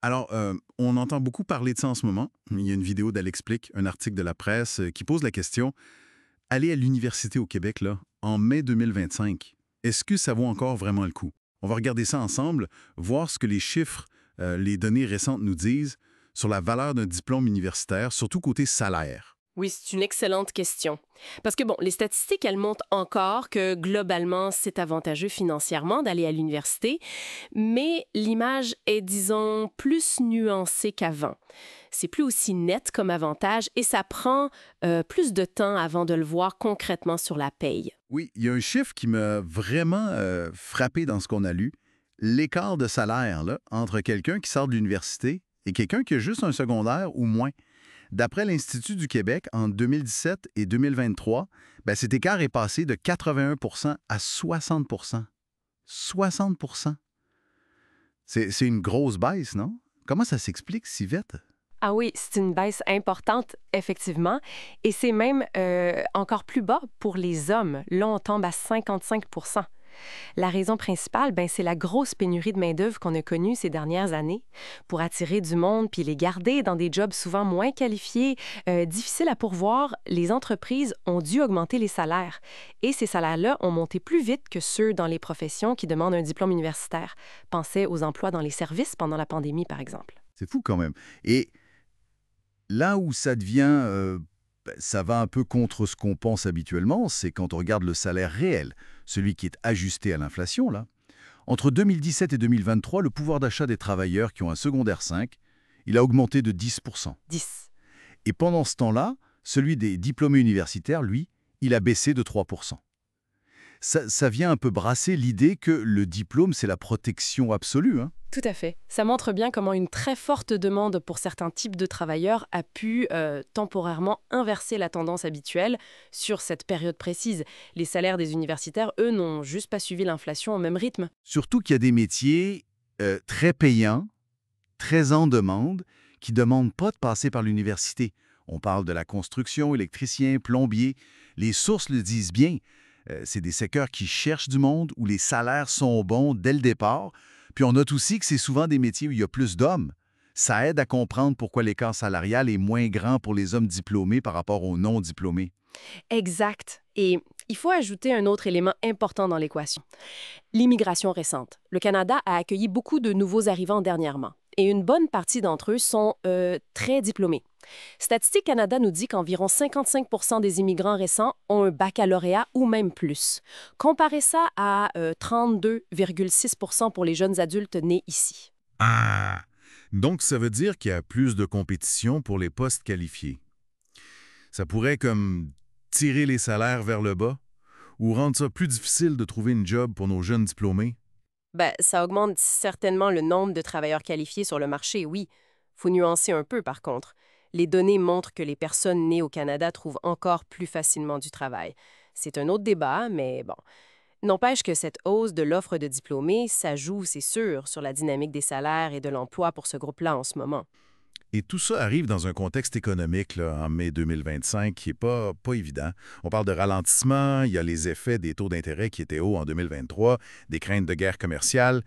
Alors, on entend beaucoup parler de ça en ce moment. Il y a une vidéo d'Elle explique, un article de la presse qui pose la question, aller à l'université au Québec, là, en mai 2025, est-ce que ça vaut encore vraiment le coup? On va regarder ça ensemble, voir ce que les chiffres, les données récentes nous disent sur la valeur d'un diplôme universitaire, surtout côté salaire. Oui, c'est une excellente question. Parce que, bon, les statistiques, elles montrent encore que globalement, c'est avantageux financièrement d'aller à l'université, mais l'image est, disons, plus nuancée qu'avant. C'est plus aussi net comme avantage et ça prend plus de temps avant de le voir concrètement sur la paye. Oui, il y a un chiffre qui m'a vraiment frappé dans ce qu'on a lu. L'écart de salaire là, entre quelqu'un qui sort de l'université et quelqu'un qui a juste un secondaire ou moins. D'après l'Institut du Québec, en 2017 et 2023, ben, cet écart est passé de 81 à 60 60. C'est une grosse baisse, non? Comment ça s'explique si vite? Ah oui, c'est une baisse importante, effectivement. Et c'est même encore plus bas pour les hommes. Là, on tombe à 55. La raison principale, ben, c'est la grosse pénurie de main-d'œuvre qu'on a connue ces dernières années. Pour attirer du monde puis les garder dans des jobs souvent moins qualifiés, difficiles à pourvoir, les entreprises ont dû augmenter les salaires. Et ces salaires-là ont monté plus vite que ceux dans les professions qui demandent un diplôme universitaire. Pensez aux emplois dans les services pendant la pandémie, par exemple. C'est fou quand même. Et là où ça devient, ben, ça va un peu contre ce qu'on pense habituellement, c'est quand on regarde le salaire réel, celui qui est ajusté à l'inflation, là. Entre 2017 et 2023, le pouvoir d'achat des travailleurs qui ont un secondaire 5, il a augmenté de 10 10. Et pendant ce temps-là, celui des diplômés universitaires, lui, il a baissé de 3 Ça vient un peu brasser l'idée que le diplôme, c'est la protection absolue, hein. Tout à fait. Ça montre bien comment une très forte demande pour certains types de travailleurs a pu temporairement inverser la tendance habituelle sur cette période précise. Les salaires des universitaires, eux, n'ont juste pas suivi l'inflation au même rythme. Surtout qu'il y a des métiers très payants, très en demande, qui ne demandent pas de passer par l'université. On parle de la construction, électricien, plombier. Les sources le disent bien. C'est des secteurs qui cherchent du monde, où les salaires sont bons dès le départ. Puis on note aussi que c'est souvent des métiers où il y a plus d'hommes. Ça aide à comprendre pourquoi l'écart salarial est moins grand pour les hommes diplômés par rapport aux non-diplômés. Exact. Et il faut ajouter un autre élément important dans l'équation. L'immigration récente. Le Canada a accueilli beaucoup de nouveaux arrivants dernièrement. Et une bonne partie d'entre eux sont très diplômés. Statistique Canada nous dit qu'environ 55 des immigrants récents ont un baccalauréat ou même plus. Comparez ça à 32,6 pour les jeunes adultes nés ici. Ah! Donc, ça veut dire qu'il y a plus de compétition pour les postes qualifiés. Ça pourrait comme tirer les salaires vers le bas ou rendre ça plus difficile de trouver une job pour nos jeunes diplômés. Ben, ça augmente certainement le nombre de travailleurs qualifiés sur le marché, oui. Faut nuancer un peu, par contre. Les données montrent que les personnes nées au Canada trouvent encore plus facilement du travail. C'est un autre débat, mais bon. N'empêche que cette hausse de l'offre de diplômés, ça joue, c'est sûr, sur la dynamique des salaires et de l'emploi pour ce groupe-là en ce moment. Et tout ça arrive dans un contexte économique là, en mai 2025 qui n'est pas évident. On parle de ralentissement, il y a les effets des taux d'intérêt qui étaient hauts en 2023, des craintes de guerre commerciale.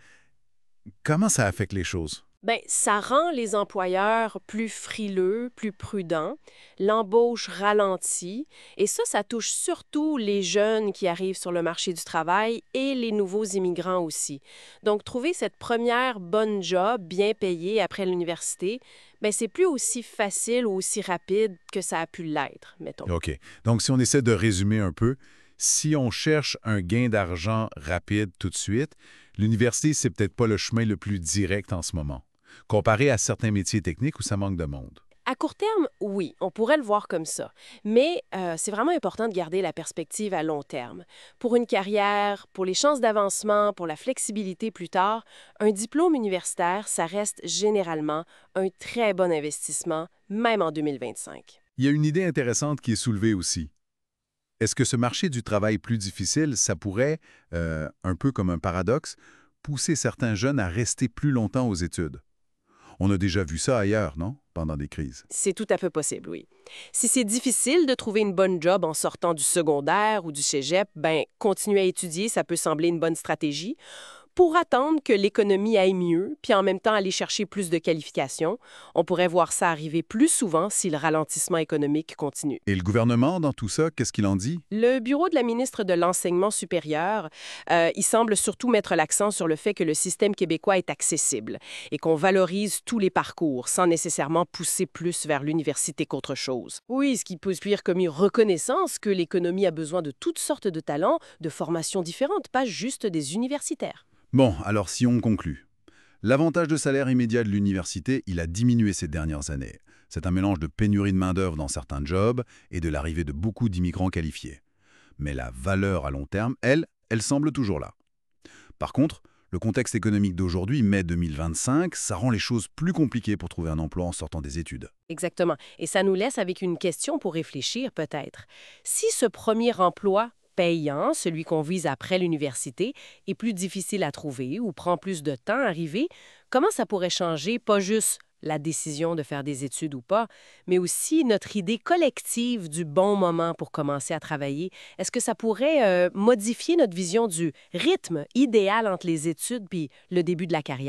Comment ça affecte les choses? Ben, ça rend les employeurs plus frileux, plus prudents, l'embauche ralentit, et ça touche surtout les jeunes qui arrivent sur le marché du travail et les nouveaux immigrants aussi. Donc, trouver cette première bonne job bien payée après l'université, ben, c'est plus aussi facile ou aussi rapide que ça a pu l'être, mettons. OK. Donc, si on essaie de résumer un peu, si on cherche un gain d'argent rapide tout de suite, l'université, c'est peut-être pas le chemin le plus direct en ce moment, comparé à certains métiers techniques où ça manque de monde. À court terme, oui, on pourrait le voir comme ça. Mais c'est vraiment important de garder la perspective à long terme. Pour une carrière, pour les chances d'avancement, pour la flexibilité plus tard, un diplôme universitaire, ça reste généralement un très bon investissement, même en 2025. Il y a une idée intéressante qui est soulevée aussi. Est-ce que ce marché du travail plus difficile, ça pourrait, un peu comme un paradoxe, pousser certains jeunes à rester plus longtemps aux études? On a déjà vu ça ailleurs, non? Pendant des crises. C'est tout à fait possible, oui. Si c'est difficile de trouver une bonne job en sortant du secondaire ou du cégep, ben continuer à étudier, ça peut sembler une bonne stratégie. pour attendre que l'économie aille mieux, puis en même temps aller chercher plus de qualifications. On pourrait voir ça arriver plus souvent si le ralentissement économique continue. Et le gouvernement, dans tout ça, qu'est-ce qu'il en dit? Le bureau de la ministre de l'Enseignement supérieur, il semble surtout mettre l'accent sur le fait que le système québécois est accessible et qu'on valorise tous les parcours sans nécessairement pousser plus vers l'université qu'autre chose. Oui, ce qui peut se lire comme une reconnaissance que l'économie a besoin de toutes sortes de talents, de formations différentes, pas juste des universitaires. Bon, alors si on conclut. L'avantage de salaire immédiat de l'université, il a diminué ces dernières années. C'est un mélange de pénurie de main-d'œuvre dans certains jobs et de l'arrivée de beaucoup d'immigrants qualifiés. Mais la valeur à long terme, elle semble toujours là. Par contre, le contexte économique d'aujourd'hui, mai 2025, ça rend les choses plus compliquées pour trouver un emploi en sortant des études. Exactement. Et ça nous laisse avec une question pour réfléchir, peut-être. Si ce premier emploi payant, celui qu'on vise après l'université, est plus difficile à trouver ou prend plus de temps à arriver, comment ça pourrait changer, pas juste la décision de faire des études ou pas, mais aussi notre idée collective du bon moment pour commencer à travailler? Est-ce que ça pourrait modifier notre vision du rythme idéal entre les études puis le début de la carrière?